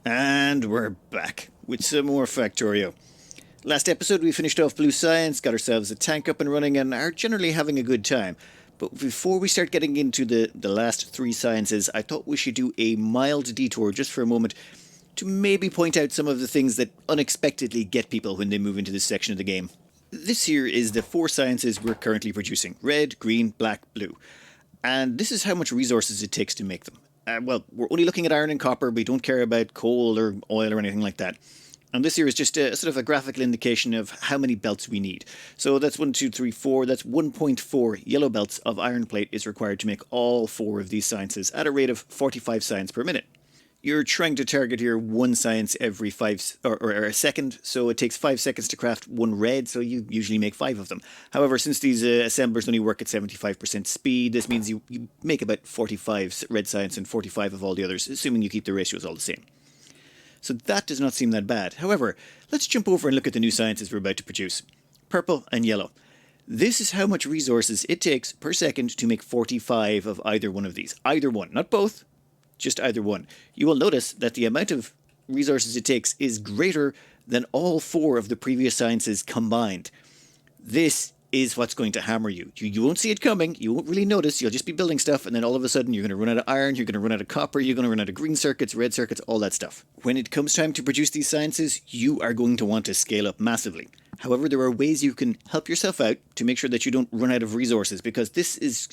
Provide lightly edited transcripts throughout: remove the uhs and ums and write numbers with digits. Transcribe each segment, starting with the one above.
And we're back with some more Factorio. Last episode we finished off Blue Science, got ourselves a tank up and running, and are generally having a good time. But before we start getting into the last three sciences, I thought we should do a mild detour just for a moment to maybe point out some of the things that unexpectedly get people when they move into this section of the game. This here is the four sciences we're currently producing: red, green, black, blue. And this is how much resources it takes to make them. Well, we're only looking at iron and copper. We don't care about coal or oil or anything like that. And this here is just a sort of a graphical indication of how many belts we need. So that's 1, 2, 3, 4. That's 1.4 yellow belts of iron plate is required to make all four of these sciences at a rate of 45 science per minute. You're trying to target here one science every or a second, so it takes 5 seconds to craft one red, so you usually make 5 of them. However, since these assemblers only work at 75% speed, this means you make about 45 red science and 45 of all the others, assuming you keep the ratios all the same. So that does not seem that bad. However, let's jump over and look at the new sciences we're about to produce. Purple and yellow. This is how much resources it takes per second to make 45 of either one of these. Either one, not both. Just either one. You will notice that the amount of resources it takes is greater than all four of the previous sciences combined. This is what's going to hammer you. You won't see it coming, you won't really notice, you'll just be building stuff, and then all of a sudden you're going to run out of iron, you're going to run out of copper, you're going to run out of green circuits, red circuits, all that stuff. When it comes time to produce these sciences, you are going to want to scale up massively. However, there are ways you can help yourself out to make sure that you don't run out of resources, because this is,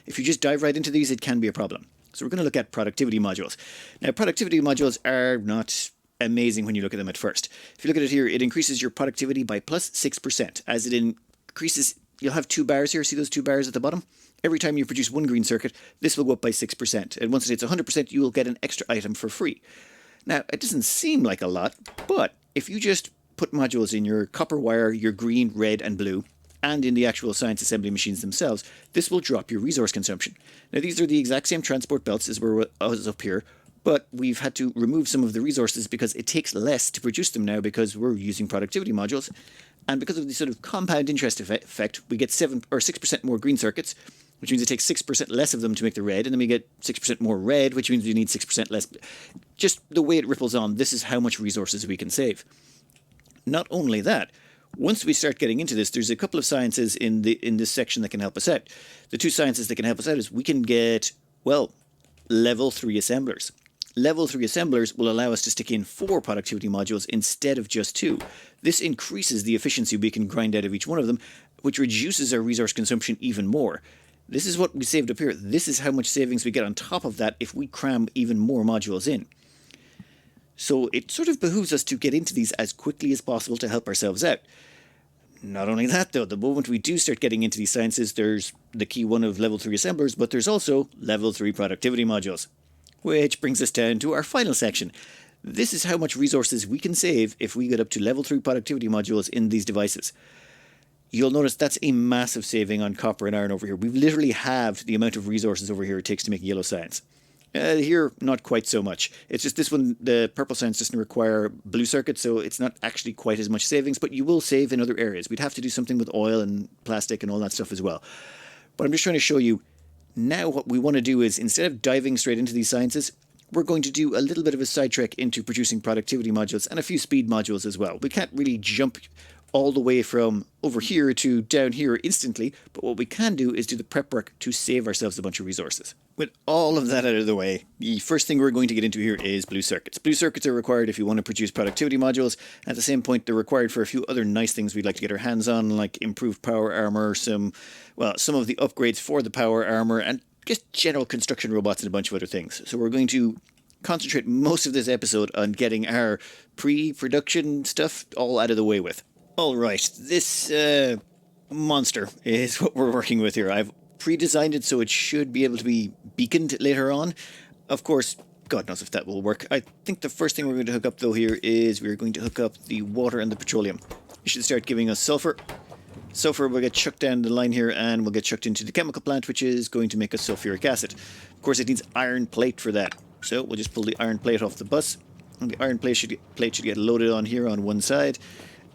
if you just dive right into these, it can be a problem. So we're going to look at productivity modules. Now, productivity modules are not amazing when you look at them at first. If you look at it here, it increases your productivity by plus 6%. As it increases, you'll have 2 bars here. See those 2 bars at the bottom? Every time you produce one green circuit, this will go up by 6%. And once it hits 100%, you will get an extra item for free. Now, it doesn't seem like a lot, but if you just put modules in your copper wire, your green, red, and blue, and in the actual science assembly machines themselves, this will drop your resource consumption. Now, these are the exact same transport belts as were up here, but we've had to remove some of the resources because it takes less to produce them now because we're using productivity modules. And because of the sort of compound interest effect, we get 7 or 6% more green circuits, which means it takes 6% less of them to make the red, and then we get 6% more red, which means we need 6% less. Just the way it ripples on, this is how much resources we can save. Not only that, once we start getting into this, there's a couple of sciences in this section that can help us out. The 2 sciences that can help us out is we can get, well, level 3 assemblers. Level 3 assemblers will allow us to stick in 4 productivity modules instead of just 2. This increases the efficiency we can grind out of each one of them, which reduces our resource consumption even more. This is what we saved up here. This is how much savings we get on top of that if we cram even more modules in. So it sort of behooves us to get into these as quickly as possible to help ourselves out. Not only that, though, the moment we do start getting into these sciences, there's the key one of level 3 assemblers, but there's also level 3 productivity modules. Which brings us down to our final section. This is how much resources we can save if we get up to level 3 productivity modules in these devices. You'll notice that's a massive saving on copper and iron over here. We literally have the amount of resources over here it takes to make yellow science. Here, not quite so much. It's just this one, the purple science doesn't require blue circuits, so it's not actually quite as much savings, but you will save in other areas. We'd have to do something with oil and plastic and all that stuff as well. But I'm just trying to show you, now what we want to do is, instead of diving straight into these sciences, we're going to do a little bit of a sidetrack into producing productivity modules and a few speed modules as well. We can't really jump all the way from over here to down here instantly, but what we can do is do the prep work to save ourselves a bunch of resources. With all of that out of the way, the first thing we're going to get into here is blue circuits. Blue circuits are required if you want to produce productivity modules. At the same point, they're required for a few other nice things we'd like to get our hands on, like improved power armor, some of the upgrades for the power armor, and just general construction robots and a bunch of other things. So we're going to concentrate most of this episode on getting our pre-production stuff all out of the way with. Alright, this monster is what we're working with here. I've pre-designed it so it should be able to be beaconed later on. Of course, God knows if that will work. I think the first thing we're going to hook up though here is we're going to hook up the water and the petroleum. It should start giving us sulfur. Sulfur will get chucked down the line here and will get chucked into the chemical plant, which is going to make us sulfuric acid. Of course, it needs iron plate for that. So we'll just pull the iron plate off the bus. And the iron plate should get loaded on here on one side.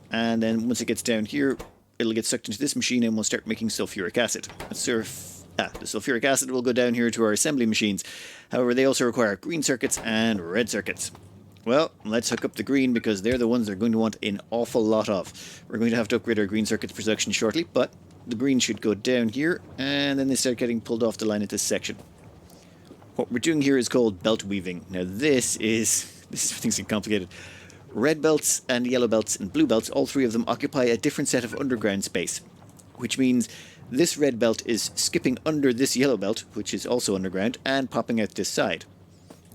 And then once it gets down here, it'll get sucked into this machine and we'll start making sulfuric acid. The sulfuric acid will go down here to our assembly machines. However, they also require green circuits and red circuits. Well, let's hook up the green because they're the ones they're going to want an awful lot of. We're going to have to upgrade our green circuits production shortly, but the green should go down here, and then they start getting pulled off the line at this section. What we're doing here is called belt weaving. Now this is things get complicated. Red belts and yellow belts and blue belts, all three of them occupy a different set of underground space, which means this red belt is skipping under this yellow belt, which is also underground, and popping out this side.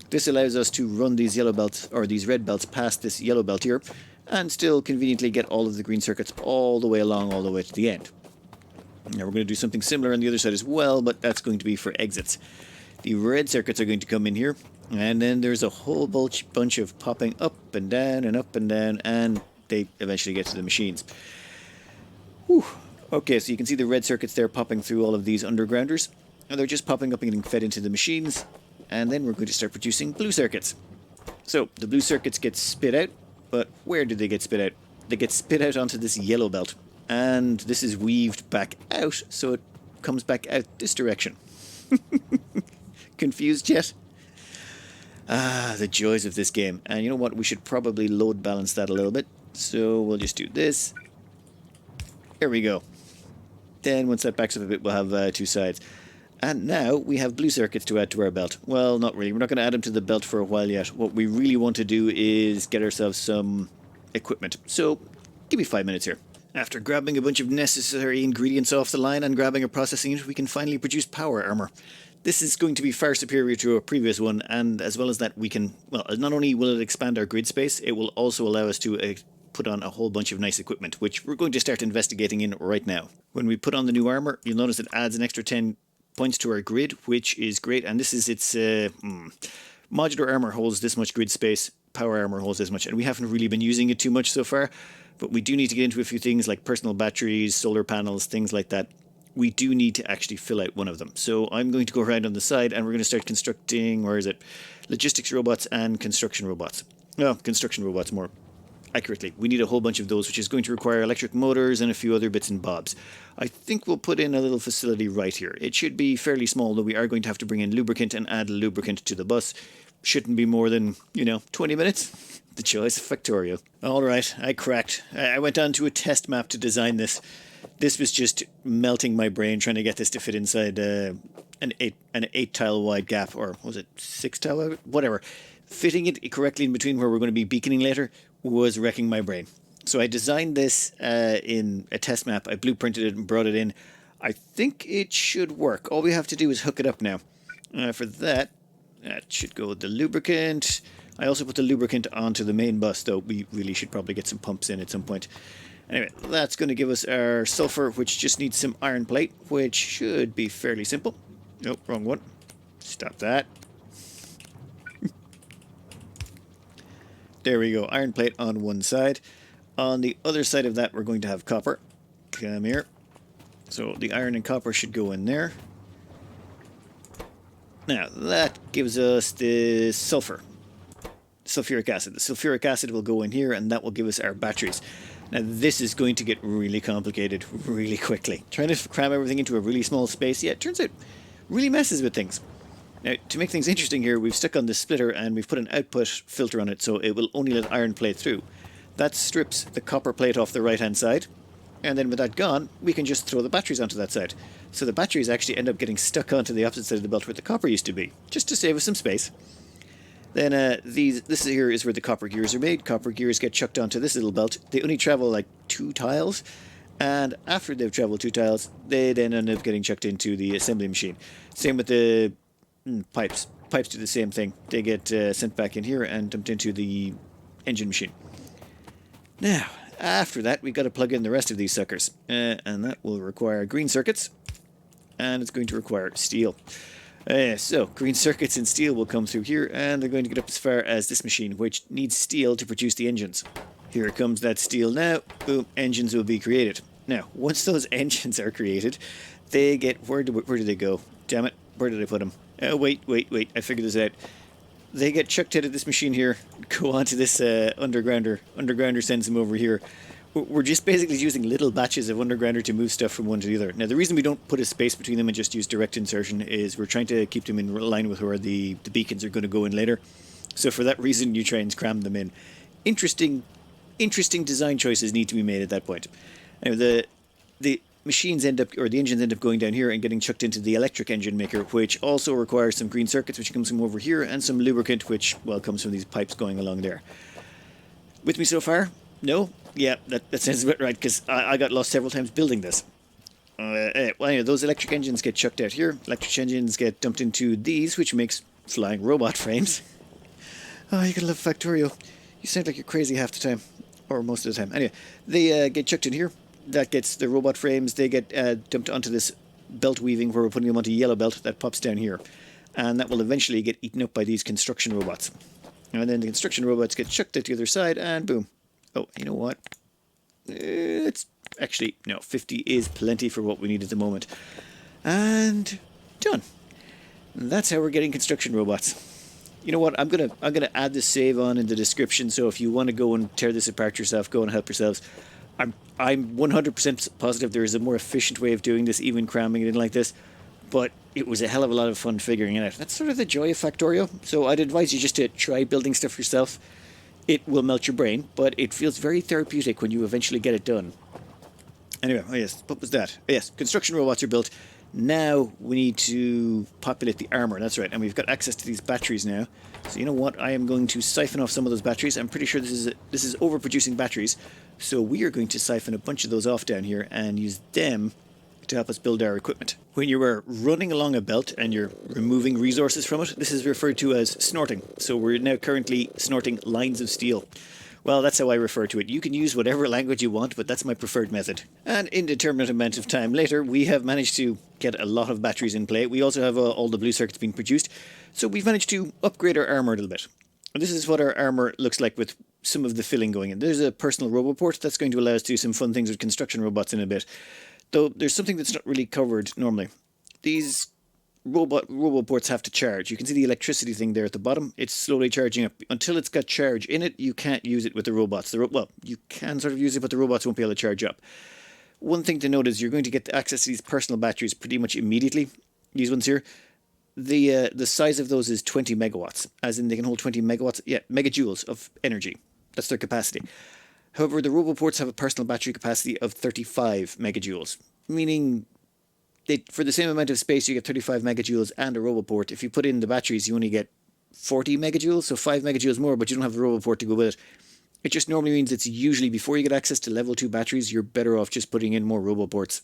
This allows us to run these yellow belts, or these red belts, past this yellow belt here, and still conveniently get all of the green circuits all the way along, all the way to the end. Now we're going to do something similar on the other side as well, but that's going to be for exits. The red circuits are going to come in here, and then there's a whole bunch of popping up and down, and they eventually get to the machines. Whew. Okay, so you can see the red circuits there popping through all of these undergrounders, and they're just popping up and getting fed into the machines. And then we're going to start producing blue circuits. So the blue circuits get spit out, but where do they get spit out? They get spit out onto this yellow belt, and this is weaved back out, so it comes back out this direction. Confused yet? Ah, the joys of this game. And you know what? We should probably load balance that a little bit. So we'll just do this. There we go. Then once that backs up a bit, we'll have two sides. And now we have blue circuits to add to our belt. Well, not really. We're not going to add them to the belt for a while yet. What we really want to do is get ourselves some equipment. So give me 5 minutes here. After grabbing a bunch of necessary ingredients off the line and grabbing a processing unit, we can finally produce power armor. This is going to be far superior to a previous one, and as well as that, we can, well, not only will it expand our grid space, it will also allow us to put on a whole bunch of nice equipment, which we're going to start investigating in right now. When we put on the new armor, you'll notice it adds an extra 10 points to our grid, which is great, and this is its modular armor holds this much grid space, power armor holds this much, and we haven't really been using it too much so far, but we do need to get into a few things like personal batteries, solar panels, things like that. We do need to actually fill out one of them. So I'm going to go around on the side and we're going to start constructing, where is it? Logistics robots and construction robots. No, construction robots more accurately. We need a whole bunch of those, which is going to require electric motors and a few other bits and bobs. I think we'll put in a little facility right here. It should be fairly small, though we are going to have to bring in lubricant and add lubricant to the bus. Shouldn't be more than, 20 minutes. The choice of Factorio. All right, I cracked. I went on to a test map to design this. This was just melting my brain trying to get this to fit inside an 8 tile wide gap, or was it 6 tile wide? Whatever. Fitting it correctly in between where we're going to be beaconing later was wrecking my brain. So I designed this in a test map. I blueprinted it and brought it in. I think it should work. All we have to do is hook it up now. For that should go with the lubricant. I also put the lubricant onto the main bus, though we really should probably get some pumps in at some point. Anyway, that's going to give us our sulfur, which just needs some iron plate, which should be fairly simple. Nope, wrong one. Stop that. There we go, iron plate on one side. On the other side of that, we're going to have copper. Come here. So the iron and copper should go in there. Now, that gives us the sulfur. Sulfuric acid. The sulfuric acid will go in here, and that will give us our batteries. Now, this is going to get really complicated really quickly. Trying to cram everything into a really small space, it turns out really messes with things. Now, to make things interesting here, we've stuck on this splitter and we've put an output filter on it, so it will only let iron plate through. That strips the copper plate off the right-hand side, and then with that gone, we can just throw the batteries onto that side. So the batteries actually end up getting stuck onto the opposite side of the belt where the copper used to be, just to save us some space. Then this here is where the copper gears are made. Copper gears get chucked onto this little belt. They only travel like 2 tiles, and after they've traveled 2 tiles, they then end up getting chucked into the assembly machine. Same with the pipes. Pipes do the same thing. They get sent back in here and dumped into the engine machine. Now, after that, we've got to plug in the rest of these suckers, and that will require green circuits, and it's going to require steel. So, green circuits and steel will come through here, and they're going to get up as far as this machine, which needs steel to produce the engines. Here comes that steel now. Boom, engines will be created. Now, once those engines are created, they get... Where do they go? Damn it, where did I put them? Wait, I figured this out. They get chucked out of this machine here, go onto this undergrounder. Undergrounder sends them over here. We're just basically using little batches of undergrounder to move stuff from one to the other. Now, the reason we don't put a space between them and just use direct insertion is we're trying to keep them in line with where the beacons are going to go in later. So for that reason, you try and cram them in. Interesting design choices need to be made at that point. Anyway, the machines end up, or the engines end up going down here and getting chucked into the electric engine maker, which also requires some green circuits, which comes from over here, and some lubricant, which, well, comes from these pipes going along there. With me so far? No? Yeah, that sounds about right, because I got lost several times building this. Well, anyway, those electric engines get chucked out here. Electric engines get dumped into these, which makes flying robot frames. Oh, you gotta love Factorio. You sound like you're crazy half the time. Or most of the time. Anyway, they get chucked in here. That gets the robot frames. They get dumped onto this belt weaving where we're putting them onto yellow belt that pops down here. And that will eventually get eaten up by these construction robots. And then the construction robots get chucked at the other side and boom. Oh, you know what? It's actually, no, 50 is plenty for what we need at the moment. And done. And that's how we're getting construction robots. You know what? I'm gonna add this save on in the description. So if you want to go and tear this apart yourself, go and help yourselves. I'm 100% positive there is a more efficient way of doing this, even cramming it in like this. But it was a hell of a lot of fun figuring it out. That's sort of the joy of Factorio. So I'd advise you just to try building stuff yourself. It will melt your brain, but it feels very therapeutic when you eventually get it done. Anyway, oh yes, what was that? Oh yes, construction robots are built. Now we need to populate the armor. That's right, and we've got access to these batteries now. So you know what? I am going to siphon off some of those batteries. I'm pretty sure this is overproducing batteries. So we are going to siphon a bunch of those off down here and use them to help us build our equipment. When you are running along a belt and you're removing resources from it, this is referred to as snorting. So we're now currently snorting lines of steel. Well, that's how I refer to it. You can use whatever language you want, but that's my preferred method. An indeterminate amount of time later, we have managed to get a lot of batteries in play. We also have all the blue circuits being produced. So we've managed to upgrade our armor a little bit. And this is what our armor looks like with some of the filling going in. There's a personal roboport that's going to allow us to do some fun things with construction robots in a bit. Though there's something that's not really covered normally. These roboports have to charge. You can see the electricity thing there at the bottom. It's slowly charging up. Until it's got charge in it, you can't use it with the robots. Well, you can sort of use it, but the robots won't be able to charge up. One thing to note is you're going to get access to these personal batteries pretty much immediately. These ones here. The size of those is 20 megawatts, as in they can hold 20 megawatts, megajoules of energy. That's their capacity. However, the roboports have a personal battery capacity of 35 megajoules, meaning for the same amount of space you get 35 megajoules and a roboport. If you put in the batteries, you only get 40 megajoules, so 5 megajoules more, but you don't have the roboport to go with it. It just normally means it's usually before you get access to level 2 batteries, you're better off just putting in more roboports.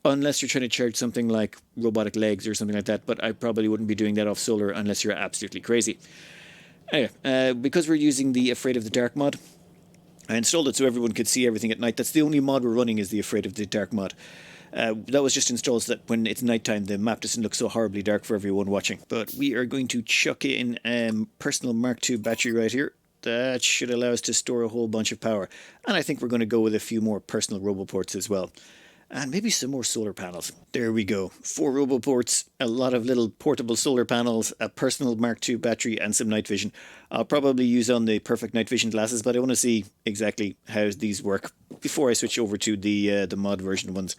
Unless you're trying to charge something like robotic legs or something like that, but I probably wouldn't be doing that off solar unless you're absolutely crazy. Anyway, because we're using the Afraid of the Dark mod, I installed it so everyone could see everything at night. That's the only mod we're running, is the Afraid of the Dark mod. That was just installed so that when it's nighttime, the map doesn't look so horribly dark for everyone watching. But we are going to chuck in personal Mark II battery right here. That should allow us to store a whole bunch of power. And I think we're going to go with a few more personal roboports as well. And maybe some more solar panels. There we go. 4 roboports, a lot of little portable solar panels, a personal Mark II battery, and some night vision. I'll probably use on the perfect night vision glasses, but I want to see exactly how these work before I switch over to the mod version ones.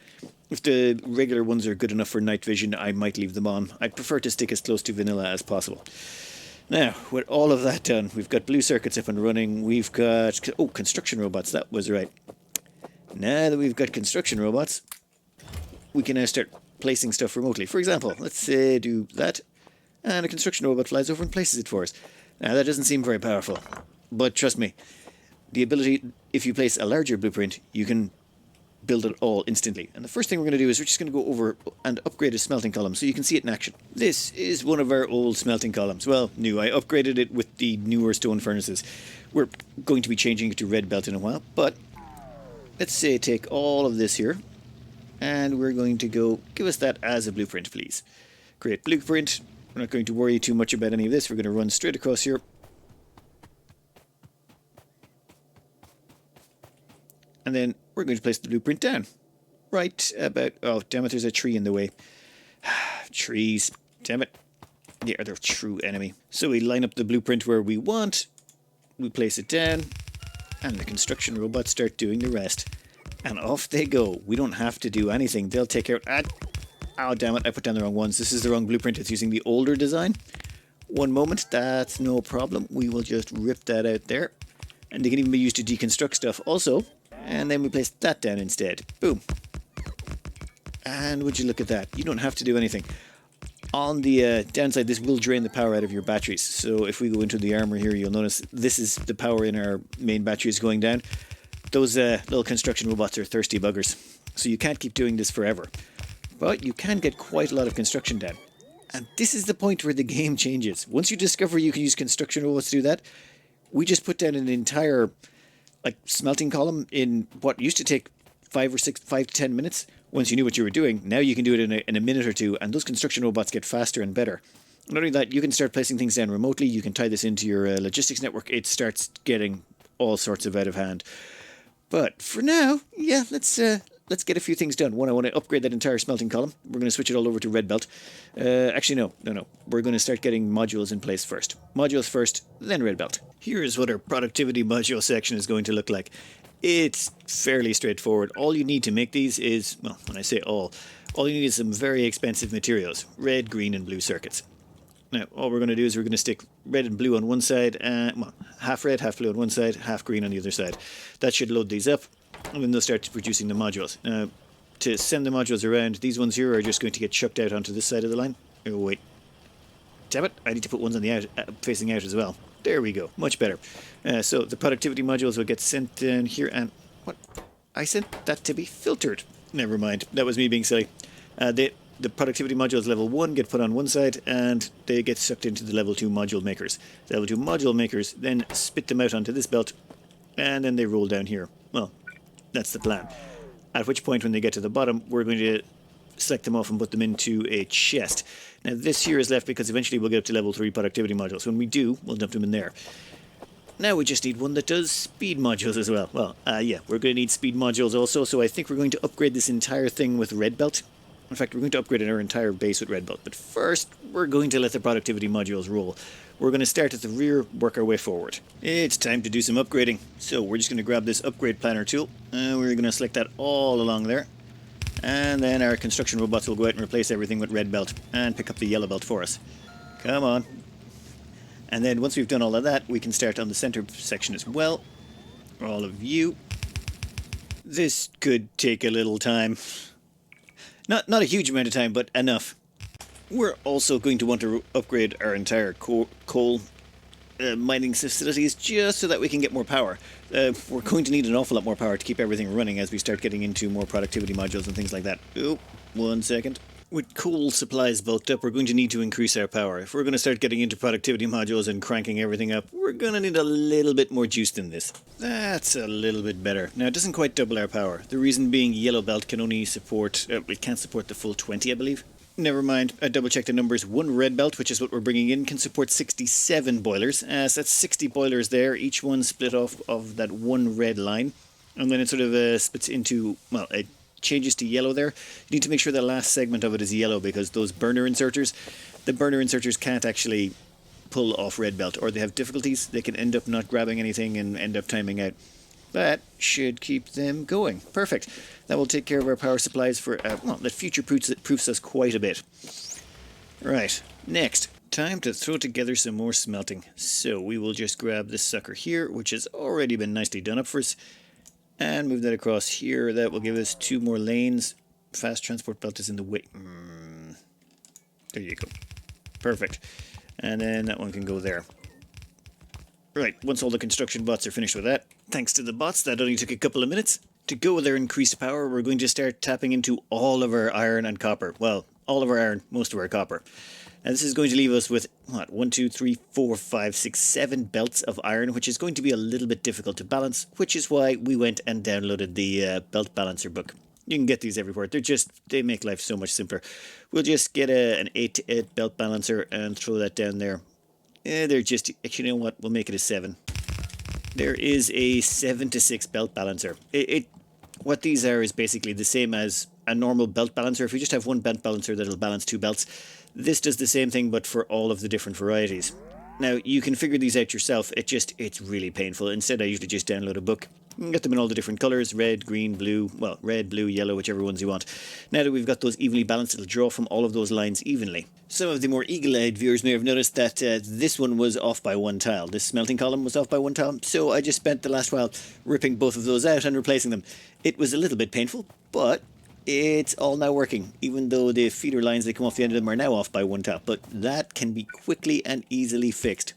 If the regular ones are good enough for night vision, I might leave them on. I'd prefer to stick as close to vanilla as possible. Now, with all of that done, we've got blue circuits up and running. We've got... Oh, construction robots, that was right. Now that we've got construction robots, we can now start placing stuff remotely. For example, let's say do that, and a construction robot flies over and places it for us. Now that doesn't seem very powerful, but trust me, the ability, if you place a larger blueprint, you can build it all instantly. And the first thing we're going to do is we're just going to go over and upgrade a smelting column so you can see it in action. This is one of our old smelting columns. Well, new. I upgraded it with the newer stone furnaces. We're going to be changing it to red belt in a while, but let's say take all of this here, and we're going to go, give us that as a blueprint, please. Create blueprint. We're not going to worry too much about any of this. We're going to run straight across here. And then we're going to place the blueprint down. Right about, oh damn it, there's a tree in the way. Trees, damn it. Yeah, they're a true enemy. So we line up the blueprint where we want. We place it down. And the construction robots start doing the rest. And off they go. We don't have to do anything. They'll take out... Oh, damn it. I put down the wrong ones. This is the wrong blueprint. It's using the older design. One moment, that's no problem. We will just rip that out there. And they can even be used to deconstruct stuff also. And then we place that down instead. Boom. And would you look at that? You don't have to do anything. On the downside, this will drain the power out of your batteries. So if we go into the armor here, you'll notice this is the power in our main batteries going down. Those little construction robots are thirsty buggers. So you can't keep doing this forever. But you can get quite a lot of construction done. And this is the point where the game changes. Once you discover you can use construction robots to do that, we just put down an entire smelting column in what used to take 5 to 10 minutes. Once you knew what you were doing, now you can do it in a minute or two, and those construction robots get faster and better. Not only that, you can start placing things down remotely. You can tie this into your logistics network. It starts getting all sorts of out of hand. But for now, yeah, let's get a few things done. One, I want to upgrade that entire smelting column. We're going to switch it all over to red belt. Actually, no. We're going to start getting modules in place first. Modules first, then red belt. Here's what our productivity module section is going to look like. It's fairly straightforward. All you need to make these is, well, when I say all you need is some very expensive materials. Red, green, and blue circuits. Now, all we're going to do is we're going to stick red and blue on one side, half red, half blue on one side, half green on the other side. That should load these up, and then they'll start producing the modules. Now, to send the modules around, these ones here are just going to get chucked out onto this side of the line. Oh, wait. Damn it, I need to put ones on the facing out as well. There we go, much better. So the productivity modules will get sent down here, and what? I sent that to be filtered. Never mind, that was me being silly. The productivity modules level 1 get put on one side, and they get sucked into the level 2 module makers. The level 2 module makers then spit them out onto this belt, and then they roll down here. Well, that's the plan. At which point, when they get to the bottom, we're going to select them off and put them into a chest. Now this here is left because eventually we'll get up to level 3 productivity modules. When we do, we'll dump them in there. Now we just need one that does speed modules as well. Well, yeah, we're going to need speed modules also, so I think we're going to upgrade this entire thing with red belt. In fact, we're going to upgrade our entire base with red belt. But first, we're going to let the productivity modules roll. We're going to start at the rear, work our way forward. It's time to do some upgrading. So we're just going to grab this upgrade planner tool, and we're going to select that all along there. And then our construction robots will go out and replace everything with red belt and pick up the yellow belt for us. Come on. And then once we've done all of that, we can start on the center section as well. All of you. This could take a little time. Not a huge amount of time, but enough. We're also going to want to upgrade our entire coal mining facilities just so that we can get more power. We're going to need an awful lot more power to keep everything running as we start getting into more productivity modules and things like that. Oh, 1 second. With coal supplies bulked up, we're going to need to increase our power. If we're going to start getting into productivity modules and cranking everything up, we're going to need a little bit more juice than this. That's a little bit better. Now, it doesn't quite double our power. The reason being yellow belt can only support, it can't support the full 20, I believe. Never mind, I double-checked the numbers. One red belt, which is what we're bringing in, can support 67 boilers. So that's 60 boilers there, each one split off of that one red line. And then it sort of splits into, well, it changes to yellow there. You need to make sure the last segment of it is yellow because those burner inserters, the burner inserters can't actually pull off red belt, or they have difficulties. They can end up not grabbing anything and end up timing out. That should keep them going. Perfect. That will take care of our power supplies for, well, that future-proofs us quite a bit. Right, next. Time to throw together some more smelting. So we will just grab this sucker here, which has already been nicely done up for us, and move that across here. That will give us 2 more lanes. Fast transport belt is in the way. There you go. Perfect. And then that one can go there. Right, once all the construction bots are finished with that, thanks to the bots, that only took a couple of minutes. To go with our increased power, we're going to start tapping into all of our iron and copper. Well, all of our iron, most of our copper. And this is going to leave us with, what, 1, 2, 3, 4, 5, 6, 7 belts of iron, which is going to be a little bit difficult to balance, which is why we went and downloaded the belt balancer book. You can get these everywhere. They make life so much simpler. We'll just get an 8-to-8 belt balancer and throw that down there. They're just, actually, you know what, we'll make it a 7. There is a 7-to-6 belt balancer. What these are is basically the same as a normal belt balancer. If you just have one belt balancer that'll balance 2 belts, this does the same thing but for all of the different varieties. Now, you can figure these out yourself. It's really painful. Instead, I usually just download a book You can get them in all the different colours, red, green, blue, well, red, blue, yellow, whichever ones you want. Now that we've got those evenly balanced, it'll draw from all of those lines evenly. Some of the more eagle-eyed viewers may have noticed that this one was off by one tile. This smelting column was off by one tile, so I just spent the last while ripping both of those out and replacing them. It was a little bit painful, but it's all now working, even though the feeder lines that come off the end of them are now off by one tile. But that can be quickly and easily fixed.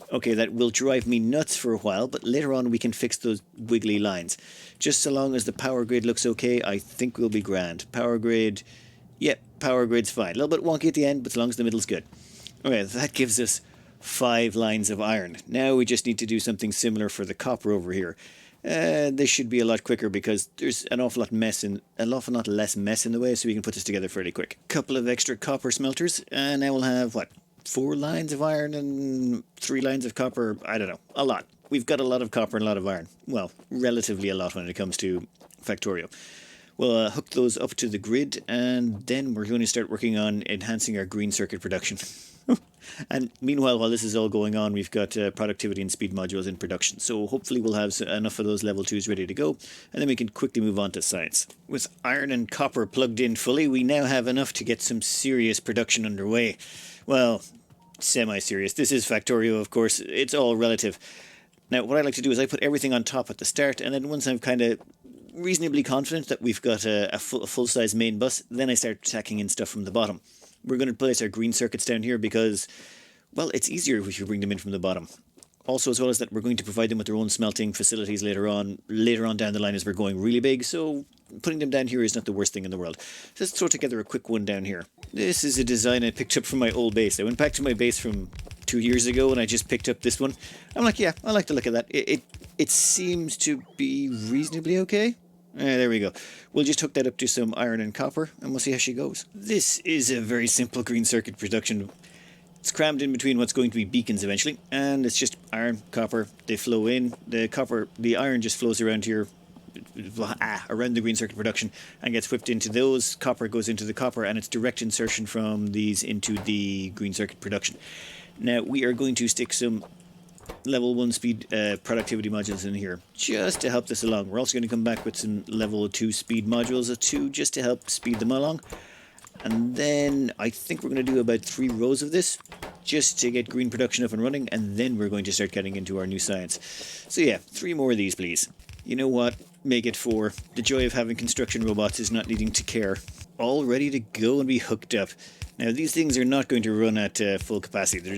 Okay, that will drive me nuts for a while, but later on we can fix those wiggly lines. Just so long as the power grid looks okay, I think we'll be grand. Power grid, yep, power grid's fine. A little bit wonky at the end, but as long as the middle's good. Okay, that gives us 5 lines of iron. Now we just need to do something similar for the copper over here. This should be a lot quicker because there's an awful lot less mess in the way, so we can put this together fairly quick. Couple of extra copper smelters, and now we'll have, what, 4 lines of iron and 3 lines of copper? I don't know. A lot. We've got a lot of copper and a lot of iron. Well, relatively a lot when it comes to Factorio. We'll hook those up to the grid, and then we're going to start working on enhancing our green circuit production. And meanwhile, while this is all going on, we've got productivity and speed modules in production. So hopefully we'll have enough of those level 2s ready to go, and then we can quickly move on to science. With iron and copper plugged in fully, we now have enough to get some serious production underway. Well, semi-serious. This is Factorio, of course. It's all relative. Now, what I like to do is I put everything on top at the start, and then once I'm kind of reasonably confident that we've got a full-size main bus, then I start tacking in stuff from the bottom. We're going to place our green circuits down here because, well, it's easier if you bring them in from the bottom. Also, as well as that, we're going to provide them with their own smelting facilities later on down the line as we're going really big, so putting them down here is not the worst thing in the world. So let's throw together a quick one down here. This is a design I picked up from my old base. I went back to my base from 2 years ago and I just picked up this one. I'm like, yeah, I like the look of that. It seems to be reasonably okay. There we go. We'll just hook that up to some iron and copper, and we'll see how she goes. This is a very simple green circuit production. It's crammed in between what's going to be beacons eventually, and it's just iron, copper, they flow in. The iron just flows around here, around the green circuit production, and gets whipped into those. Copper goes into the copper, and it's direct insertion from these into the green circuit production. Now, we are going to stick some level 1 speed productivity modules in here just to help this along. We're also going to come back with some level 2 speed modules too, just to help speed them along. And then I think we're going to do about 3 rows of this just to get green production up and running, and then we're going to start getting into our new science. So yeah, 3 more of these, please. You know what? Make it 4. The joy of having construction robots is not needing to care. All ready to go and be hooked up. Now, these things are not going to run at full capacity.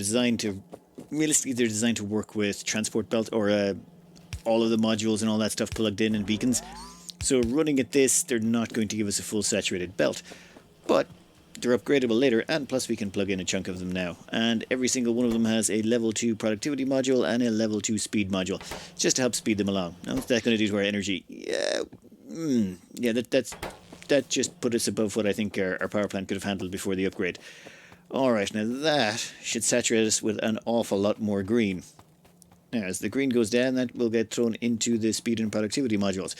Realistically, they're designed to work with transport belt or all of the modules and all that stuff plugged in and beacons. So running at this, they're not going to give us a full saturated belt. But they're upgradable later, and plus we can plug in a chunk of them now. And every single one of them has a level 2 productivity module and a level 2 speed module, just to help speed them along. Now, what's that going to do to our energy? Yeah, that just put us above what I think our power plant could have handled before the upgrade. Alright, now that should saturate us with an awful lot more green. Now, as the green goes down, that will get thrown into the speed and productivity modules.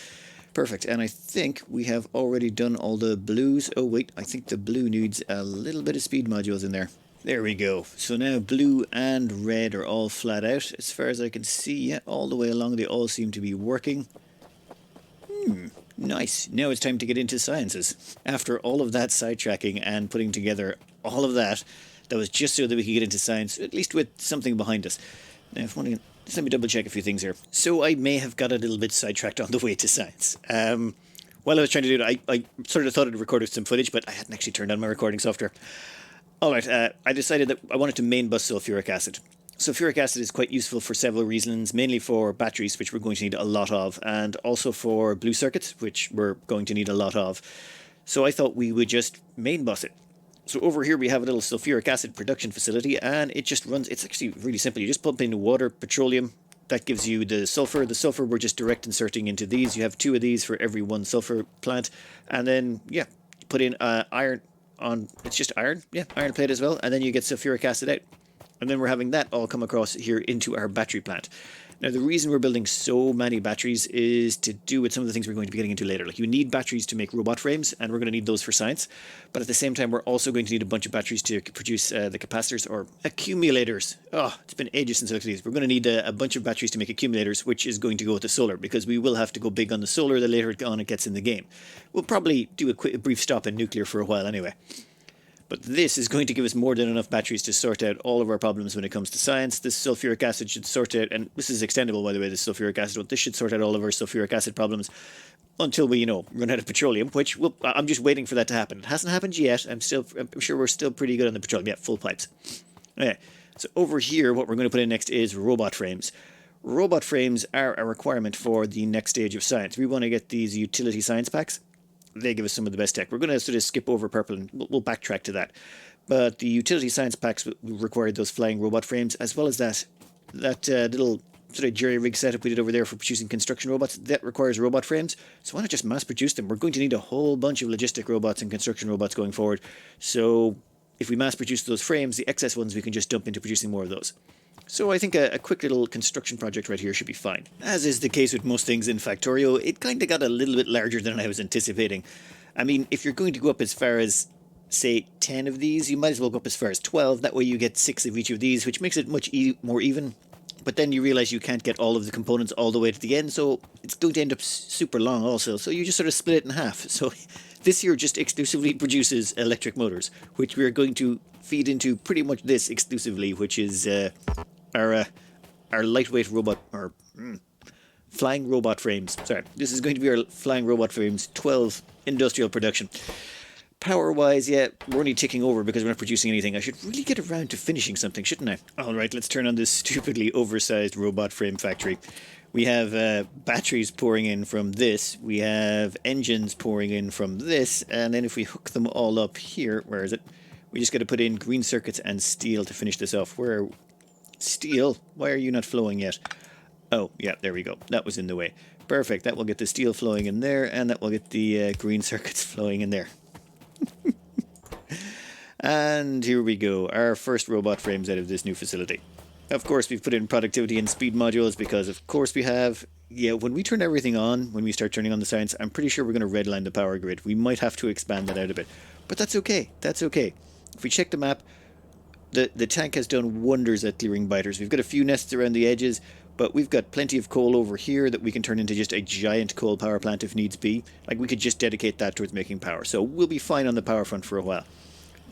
Perfect, and I think we have already done all the blues. Oh wait, I think the blue needs a little bit of speed modules in there. There we go. So now blue and red are all flat out. As far as I can see, yeah, all the way along they all seem to be working. Nice. Now it's time to get into sciences. After all of that sidetracking and putting together all of that, that was just so that we could get into science, at least with something behind us. Now, just let me double check a few things here. So I may have got a little bit sidetracked on the way to science. While I was trying to do it, I sort of thought I'd recorded some footage, but I hadn't actually turned on my recording software. Alright, I decided that I wanted to main bus sulfuric acid. Sulfuric acid is quite useful for several reasons, mainly for batteries, which we're going to need a lot of, and also for blue circuits, which we're going to need a lot of. So I thought we would just main bus it. So over here we have a little sulfuric acid production facility, and it just runs. It's actually really simple. You just pump in the water, petroleum, that gives you the sulfur. The sulfur we're just direct inserting into these. You have 2 of these for every 1 sulfur plant, and then yeah, put in iron on. It's just iron, yeah, iron plate as well, and then you get sulfuric acid out. And then we're having that all come across here into our battery plant. Now, the reason we're building so many batteries is to do with some of the things we're going to be getting into later. Like, you need batteries to make robot frames, and we're going to need those for science. But at the same time, we're also going to need a bunch of batteries to produce the capacitors or accumulators. Oh, it's been ages since I looked at these. We're going to need a bunch of batteries to make accumulators, which is going to go with the solar, because we will have to go big on the solar the later on it gets in the game. We'll probably do a brief stop in nuclear for a while anyway. But this is going to give us more than enough batteries to sort out all of our problems when it comes to science. This sulfuric acid should sort out, and this is extendable, by the way, this sulfuric acid one. This should sort out all of our sulfuric acid problems until we, run out of petroleum, which I'm just waiting for that to happen. It hasn't happened yet. I'm sure we're still pretty good on the petroleum. Yeah, full pipes. Okay, so over here, what we're going to put in next is robot frames. Robot frames are a requirement for the next stage of science. We want to get these utility science packs. They give us some of the best tech. We're going to sort of skip over purple and we'll backtrack to that. But the utility science packs required those flying robot frames, as well as that little sort of jerry-rig setup we did over there for producing construction robots. That requires robot frames. So why not just mass produce them? We're going to need a whole bunch of logistic robots and construction robots going forward. So if we mass produce those frames, the excess ones we can just dump into producing more of those. So I think a quick little construction project right here should be fine. As is the case with most things in Factorio, it kind of got a little bit larger than I was anticipating. I mean, if you're going to go up as far as, say, 10 of these, you might as well go up as far as 12. That way you get 6 of each of these, which makes it much more even. But then you realize you can't get all of the components all the way to the end, so it's going to end up super long also. So you just sort of split it in half. So this here just exclusively produces electric motors, which we're going to feed into pretty much this exclusively, which is our lightweight robot, or flying robot frames. Sorry, this is going to be our flying robot frames 12 industrial production. Power-wise, yeah, we're only ticking over because we're not producing anything. I should really get around to finishing something, shouldn't I? Alright, let's turn on this stupidly oversized robot frame factory. We have batteries pouring in from this, we have engines pouring in from this, and then if we hook them all up here, where is it? We just got to put in green circuits and steel to finish this off. Steel? Why are you not flowing yet? Oh, yeah, there we go. That was in the way. Perfect, that will get the steel flowing in there, and that will get the green circuits flowing in there. And here we go, our first robot frames out of this new facility. Of course, we've put in productivity and speed modules because, of course, we have. Yeah, when we turn everything on, when we start turning on the science, I'm pretty sure we're going to redline the power grid. We might have to expand that out a bit. But that's okay. That's okay. If we check the map, the tank has done wonders at clearing biters. We've got a few nests around the edges, but we've got plenty of coal over here that we can turn into just a giant coal power plant if needs be. Like, we could just dedicate that towards making power. So we'll be fine on the power front for a while.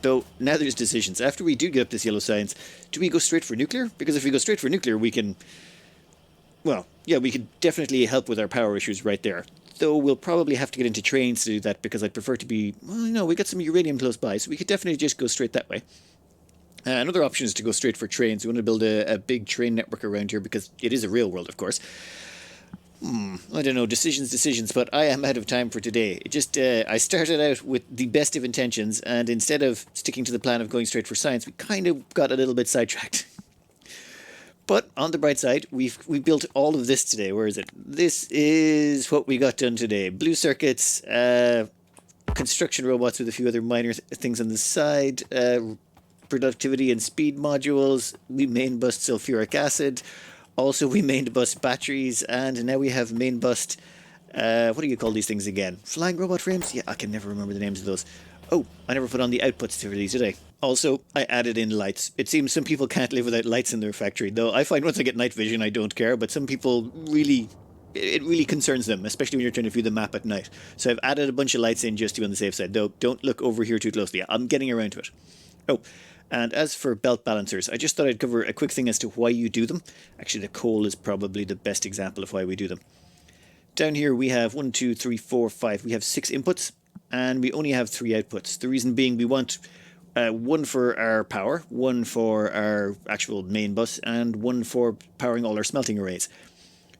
Though, now there's decisions. After we do get up this yellow science, do we go straight for nuclear? Because if we go straight for nuclear, we can... Well, yeah, we could definitely help with our power issues right there. Though we'll probably have to get into trains to do that because I'd prefer to be... Well, no, we got some uranium close by, so we could definitely just go straight that way. Another option is to go straight for trains. We want to build a big train network around here because it is a real world, of course. I don't know, decisions, but I am out of time for today. It just, I started out with the best of intentions, and instead of sticking to the plan of going straight for science, we kind of got a little bit sidetracked. But on the bright side, we built all of this today. Where is it? This is what we got done today. Blue circuits, construction robots with a few other minor things on the side, productivity and speed modules, we main bust sulfuric acid. Also, we main bust batteries, and now we have main bust, what do you call these things again? Flying robot frames? Yeah, I can never remember the names of those. Oh, I never put on the outputs for these, did I? Also, I added in lights. It seems some people can't live without lights in their factory, though I find once I get night vision, I don't care, but some people really... It really concerns them, especially when you're trying to view the map at night. So I've added a bunch of lights in just to be on the safe side, though don't look over here too closely. I'm getting around to it. Oh, and as for belt balancers, I just thought I'd cover a quick thing as to why you do them. Actually, the coal is probably the best example of why we do them. Down here we have 1, 2, 3, 4, 5. We have 6 inputs, and we only have 3 outputs. The reason being we want 1 for our power, 1 for our actual main bus, and 1 for powering all our smelting arrays.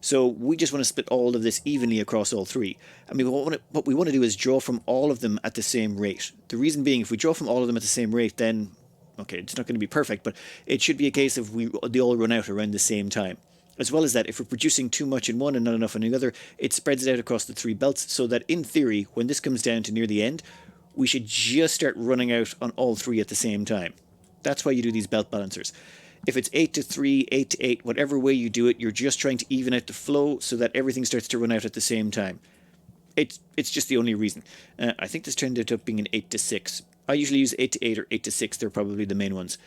So we just want to split all of this evenly across all 3. I mean, what we want to do is draw from all of them at the same rate. The reason being, if we draw from all of them at the same rate, then... Okay, it's not going to be perfect, but it should be a case of they all run out around the same time. As well as that, if we're producing too much in one and not enough in the other, it spreads it out across the 3 belts, so that in theory, when this comes down to near the end, we should just start running out on all 3 at the same time. That's why you do these belt balancers. If it's 8 to 3, 8 to 8, whatever way you do it, you're just trying to even out the flow so that everything starts to run out at the same time. It's just the only reason. I think this turned out being an 8 to 6. I usually use 8 to 8 or 8 to 6. They're probably the main ones.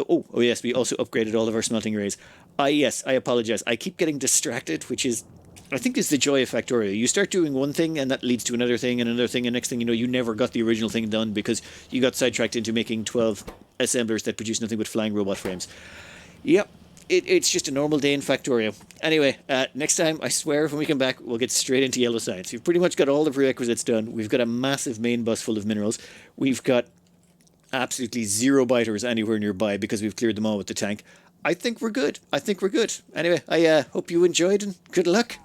Oh yes, we also upgraded all of our smelting arrays. Yes, I apologize. I keep getting distracted, which is, I think, is the joy of Factorio. You start doing one thing and that leads to another thing and another thing, and next thing you know, you never got the original thing done because you got sidetracked into making 12 assemblers that produce nothing but flying robot frames. Yep. It's just a normal day in Factorio. Anyway, next time, I swear, when we come back, we'll get straight into yellow science. We've pretty much got all the prerequisites done. We've got a massive main bus full of minerals. We've got absolutely zero biters anywhere nearby because we've cleared them all with the tank. I think we're good. Anyway, I hope you enjoyed and good luck.